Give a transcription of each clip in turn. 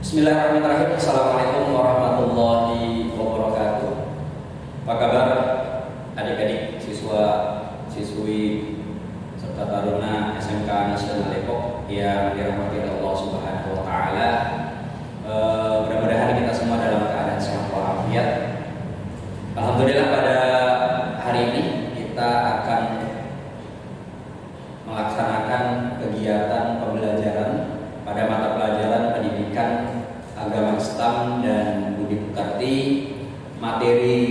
Bismillahirrahmanirrahim. Assalamualaikum warahmatullahi wabarakatuh. Apa kabar adik-adik, siswa, siswi, serta taruna SMK Nasional Depok yang dirahmati Allah Subhanahu wa Ta'ala. Mudah-mudahan kita semua dalam keadaan sehat walafiat. Alhamdulillah, pada hari ini kita akan melaksanakan kegiatan pembelajaran pada mata pelajaran pendidikan agama Islam dan budi pekerti, materi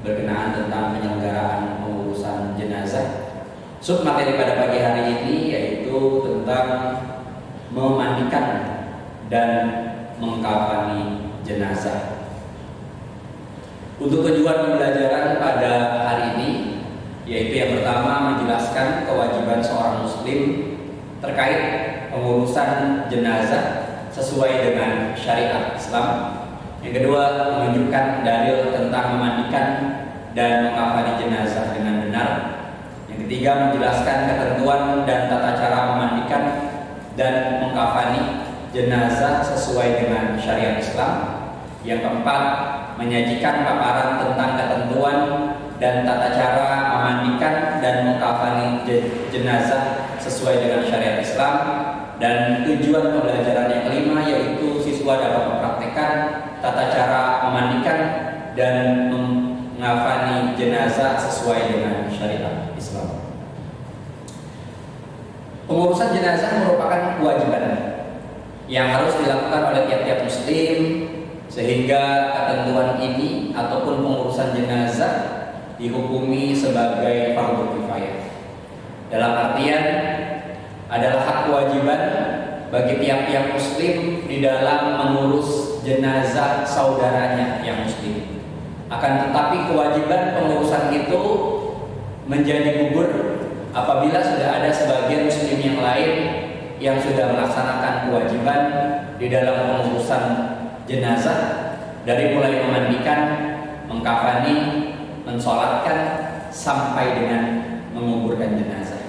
berkenaan tentang penyelenggaraan pengurusan jenazah. Submateri pada pagi hari ini yaitu tentang memandikan dan mengkafani jenazah. Untuk tujuan pembelajaran pada hari ini yaitu yang pertama menjelaskan kewajiban seorang muslim terkait pengurusan jenazah sesuai dengan syariat Islam. Yang kedua, menunjukkan dalil tentang memandikan dan mengkafani jenazah dengan benar. Yang ketiga, menjelaskan ketentuan dan tata cara memandikan dan mengkafani jenazah sesuai dengan syariat Islam. Yang keempat, menyajikan paparan tentang ketentuan dan tata cara memandikan dan mengkafani jenazah sesuai dengan syariat Islam. Dan tujuan pembelajaran yang kelima yaitu siswa dapat mempraktikkan tata cara memandikan dan mengkafani jenazah sesuai dengan syariat Islam. Pengurusan jenazah merupakan kewajiban yang harus dilakukan oleh tiap-tiap muslim, sehingga ketentuan ini ataupun pengurusan jenazah dihukumi sebagai fardhu kifayah. Dalam artian adalah hak kewajiban bagi tiap-tiap muslim di dalam mengurus jenazah saudaranya yang muslim. Akan tetapi kewajiban pengurusan itu menjadi gugur apabila sudah ada sebagian muslim yang lain yang sudah melaksanakan kewajiban di dalam pengurusan jenazah, dari mulai memandikan, mengkafani, mensolatkan sampai dengan menguburkan jenazah.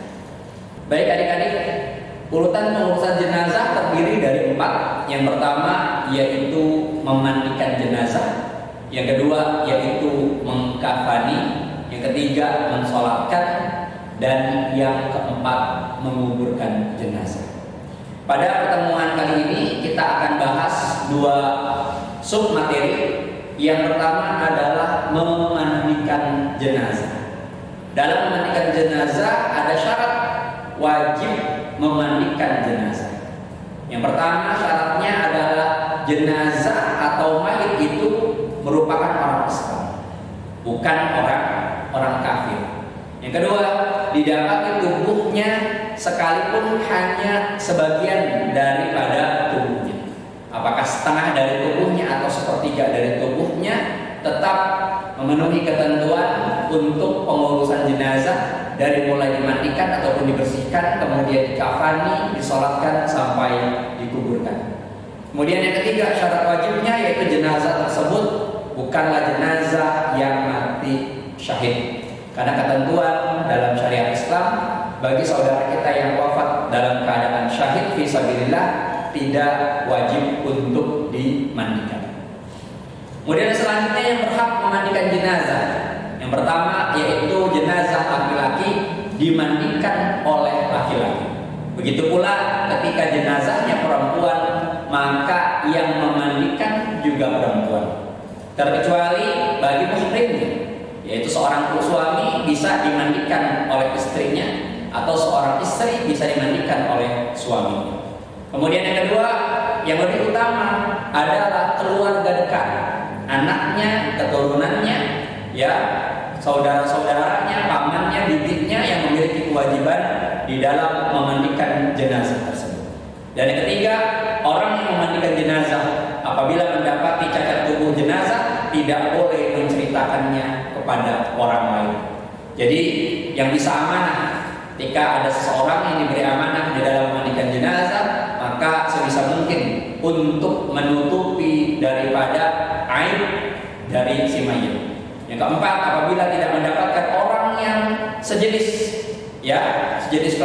Baik adik-adik, urutan pengurusan jenazah terdiri dari 4. Yang pertama yaitu memandikan jenazah, yang kedua yaitu mengkafani, yang ketiga mensolatkan, dan yang keempat menguburkan jenazah. Pada pertemuan kali ini kita akan bahas 2 submateri. Yang pertama adalah memandikan jenazah. Dalam memandikan jenazah ada syarat wajib memandikan jenazah. Yang pertama syaratnya adalah jenazah atau mayit itu merupakan orang Islam, bukan orang kafir. Yang kedua, didapati tubuhnya sekalipun hanya sebagian daripada tubuhnya. Apakah setengah dari tubuhnya atau sepertiga dari tubuhnya, tetap memenuhi ketentuan untuk pengurusan jenazah, dari mulai dimandikan ataupun dibersihkan, kemudian dikafani, disolatkan sampai dikuburkan. Kemudian yang ketiga, syarat wajibnya yaitu jenazah tersebut bukanlah jenazah yang mati syahid. Karena ketentuan dalam syariat Islam, bagi saudara kita yang wafat dalam keadaan syahid fisabilillah tidak wajib untuk dimandikan. Kemudian selanjutnya yang berhak memandikan jenazah, yang pertama yaitu jenazah laki-laki dimandikan oleh laki-laki. Begitu pula ketika jenazahnya perempuan, maka yang memandikan juga perempuan. Terkecuali bagi muhrimnya, yaitu seorang suami bisa dimandikan oleh istrinya, atau seorang istri bisa dimandikan oleh suaminya. Kemudian yang kedua, yang lebih utama adalah keluarga dekat, anaknya, keturunannya, ya, saudara-saudaranya, pamannya, bibitnya yang memiliki kewajiban di dalam memandikan jenazah tersebut. Dan yang ketiga, orang yang memandikan jenazah apabila mendapati cacat tubuh jenazah tidak boleh menceritakannya kepada orang lain. Jadi yang bisa amanah, ketika ada seseorang yang diberi amanah di dalam memandikan jenazah, maka sebisa mungkin untuk menutupi daripada aib dari si mayit. Yang keempat, apabila tidak mendapatkan orang yang sejenis, ya, sejenis,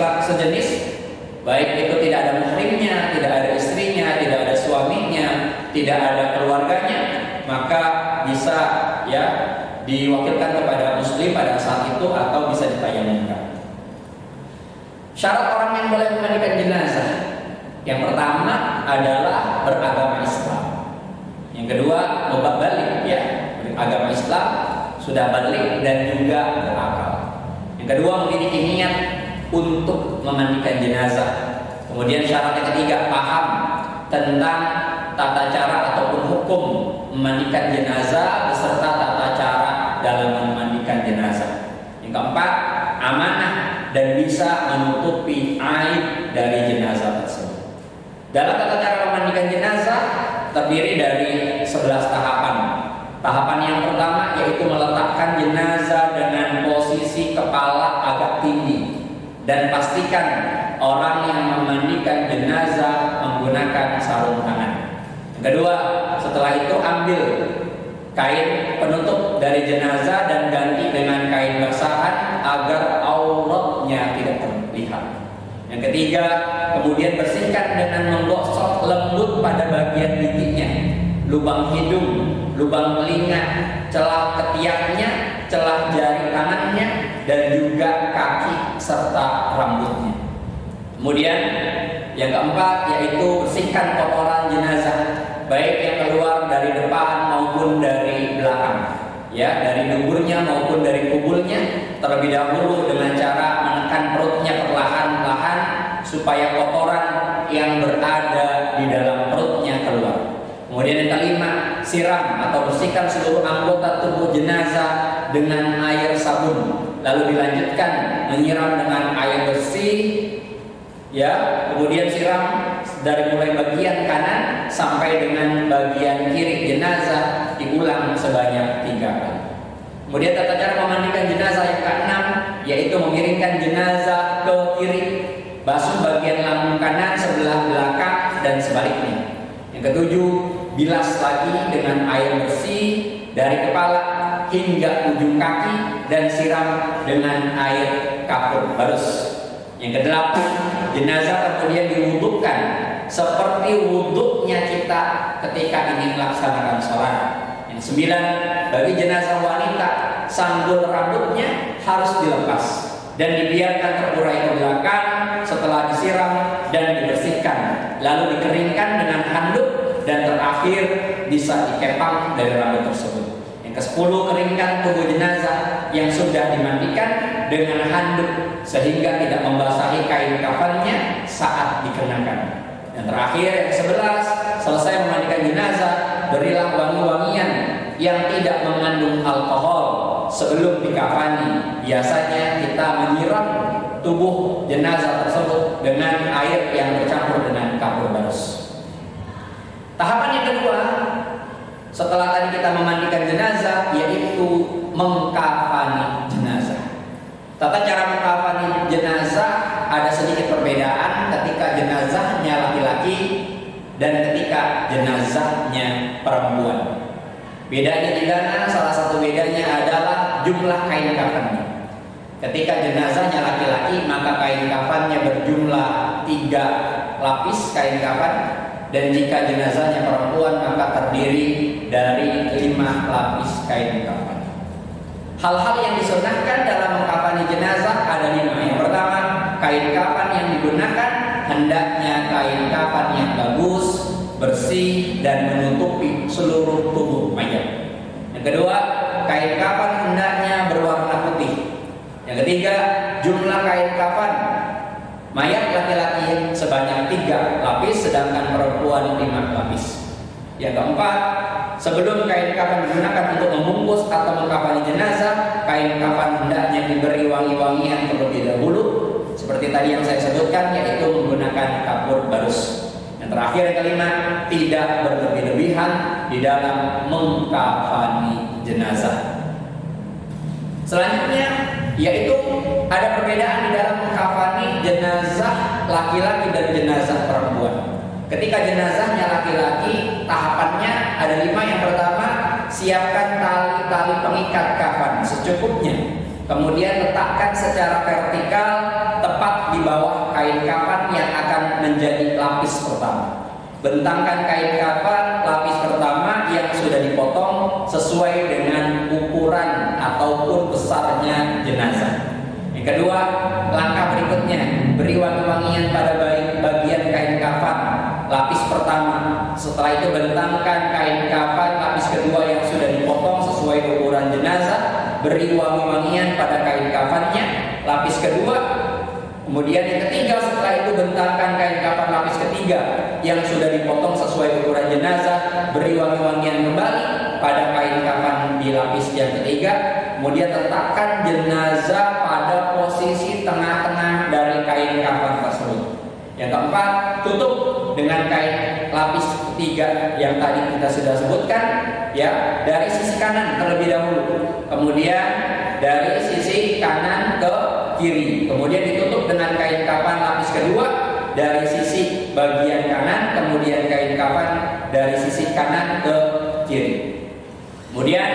baik itu tidak ada muhrimnya, tidak ada istrinya, tidak ada suaminya, tidak ada keluarganya, maka bisa ya diwakilkan kepada muslim pada saat itu atau bisa ditayamumkan. Syarat orang yang boleh memandikan jenazah, yang pertama adalah beragama Islam. Yang kedua balik ya, beragama Islam, sudah balik dan juga berakal. Yang kedua memiliki niat untuk memandikan jenazah. Kemudian syarat yang ketiga paham tentang tata cara ataupun hukum memandikan jenazah beserta tata cara dalam memandikan jenazah. Yang keempat amanah dan bisa menutupi aib dari jenazah tersebut. Dalam tata cara memandikan jenazah terdiri dari 11 tahapan. Tahapan yang pertama yaitu meletakkan jenazah dengan posisi kepala agak tinggi dan pastikan orang yang memandikan jenazah menggunakan sarung tangan. Yang kedua, setelah itu ambil kain penutup dari jenazah dan ganti dengan kain basahan agar auratnya tidak terlihat. Yang ketiga, kemudian bersihkan dengan menggosok lembut pada bagian giginya, lubang hidung, lubang telinga, celah ketiaknya, celah jari tangannya, dan juga kaki serta rambutnya. Kemudian yang keempat yaitu bersihkan kotoran jenazah, baik yang keluar dari depan maupun dari belakang, ya, dari duburnya maupun dari kubulnya, terlebih dahulu dengan cara menekan perutnya perlahan-lahan supaya kotoran yang berada di dalam perutnya keluar. Kemudian yang kelima, siram atau bersihkan seluruh anggota tubuh jenazah dengan air sabun, lalu dilanjutkan menyiram dengan air bersih, ya, kemudian siram dari mulai bagian kanan sampai dengan bagian kiri jenazah, diulang sebanyak 3 kali. Kemudian tata cara memandikan jenazah yang keenam yaitu memiringkan jenazah ke kiri, basuh bagian lambung kanan sebelah belakang dan sebaliknya. Yang ketujuh, bilas lagi dengan air bersih dari kepala hingga ujung kaki dan siram dengan air kapur barus. Yang kedelapan, jenazah kemudian diwudukkan seperti wuduknya kita ketika ingin melaksanakan sholat. Yang sembilan, bagi jenazah wanita sanggul rambutnya harus dilepas dan dibiarkan terurai ke belakang setelah disiram dan dibersihkan, lalu dikeringkan dengan handuk dan terakhir bisa dikepang dari rambut tersebut. Yang ke-10, keringkan tubuh jenazah yang sudah dimandikan dengan handuk sehingga tidak membasahi kain kafannya saat dikenakan. Yang terakhir, yang ke-11, selesai memandikan jenazah, berilah wangi-wangian yang tidak mengandung alkohol sebelum dikafani. Biasanya kita menyiram tubuh jenazah tersebut dengan air yang bercampur dengan kapur barus. Tahapan yang kedua, setelah tadi kita memandikan jenazah, yaitu mengkafani jenazah. Tata cara mengkafani jenazah ada sedikit perbedaan ketika jenazahnya laki-laki dan ketika jenazahnya perempuan. Bedanya di mana? Salah satu bedanya adalah jumlah kain kafannya. Ketika jenazahnya laki-laki, maka kain kafannya berjumlah 3 lapis kain kafan, dan jika jenazahnya perempuan maka terdiri dari 5 lapis kain kafan. Hal-hal yang disunahkan dalam mengkafani jenazah ada 5. Yang pertama, kain kafan yang digunakan hendaknya kain kafan yang bagus, bersih dan menutupi seluruh tubuh mayat. Yang kedua, kain kafan hendaknya berwarna putih. Yang ketiga, jumlah kain kafan mayat laki-laki sebanyak 3 lapis, sedangkan perempuan 5 lapis. Yang keempat, sebelum kain kafan digunakan untuk membungkus atau mengkafani jenazah, kain kafan hendaknya diberi wangi-wangian terlebih dahulu, seperti tadi yang saya sebutkan, yaitu menggunakan kapur barus. Yang terakhir, yang kelima, tidak berlebih-lebihan di dalam mengkafani jenazah. Selanjutnya, yaitu ada perbedaan di dalam mengkafani jenazah laki-laki dan jenazah perempuan. Ketika jenazahnya laki-laki, tahapannya ada 5. Yang pertama, siapkan tali-tali pengikat kafan secukupnya. Kemudian letakkan secara vertikal tepat di bawah kain kafan yang akan menjadi lapis pertama. Bentangkan kain kafan lapis pertama yang sudah dipotong sesuai dengan ukuran ataupun besarnya jenazah. Yang kedua, langkah berikutnya, beri wangi-wangian pada bagian kain kafan lapis pertama. Setelah itu bentangkan kain kafan lapis kedua yang sudah dipotong sesuai ukuran jenazah, beri wangi-wangian pada kain kafannya lapis kedua. Kemudian yang ketiga, setelah itu bentangkan kain kafan lapis ketiga yang sudah dipotong sesuai ukuran jenazah, beri wangi-wangian kembali pada kain kafan di lapis yang ketiga. Kemudian letakkan jenazah pada posisi tengah-tengah dari kain kafan tersebut. Yang keempat, tutup dengan kain lapis ketiga yang tadi kita sudah sebutkan, ya, dari sisi kanan terlebih dahulu. Kemudian dari sisi kanan ke kiri, kemudian ditutup dengan kain kafan lapis kedua dari sisi bagian kanan, kemudian kain kafan dari sisi kanan ke kiri. Kemudian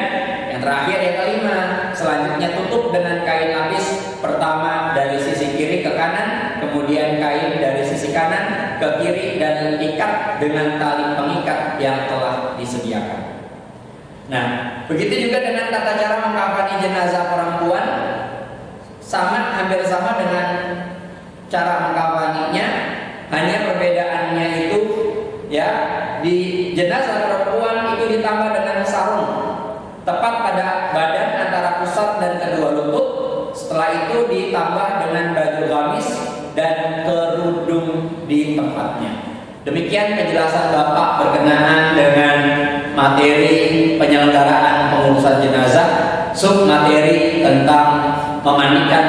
yang terakhir, yang kelima, selanjutnya tutup dengan kain lapis pertama dari sisi kiri ke kanan, kemudian kain dari sisi kanan ke kiri, dan ikat dengan tali pengikat yang telah disediakan. Nah, begitu juga dengan tata cara mengkafani jenazah perempuan, hampir sama dengan cara mengkafaninya, hanya perbedaannya itu, ya, di jenazah perempuan itu ditambah dengan sarung tepat pada badan antara pusat dan kedua lutut. Setelah itu ditambah dengan baju gamis dan kerudung di tempatnya. Demikian penjelasan Bapak berkenaan dengan materi penyelenggaraan pengurusan jenazah, sub materi tentang memandikan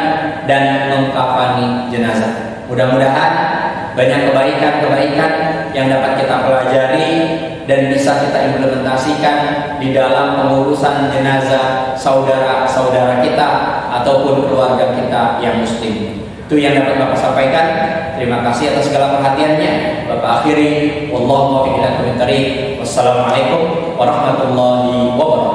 dan mengkafani jenazah. Mudah-mudahan banyak kebaikan-kebaikan yang dapat kita pelajari dan bisa kita implementasikan di dalam pengurusan jenazah saudara-saudara kita ataupun keluarga kita yang muslim. Itu yang dapat Bapak sampaikan. Terima kasih atas segala perhatiannya. Bapak akhiri, wallahu muwaffiq ila aqwamit thoriq. Wassalamualaikum warahmatullahi wabarakatuh.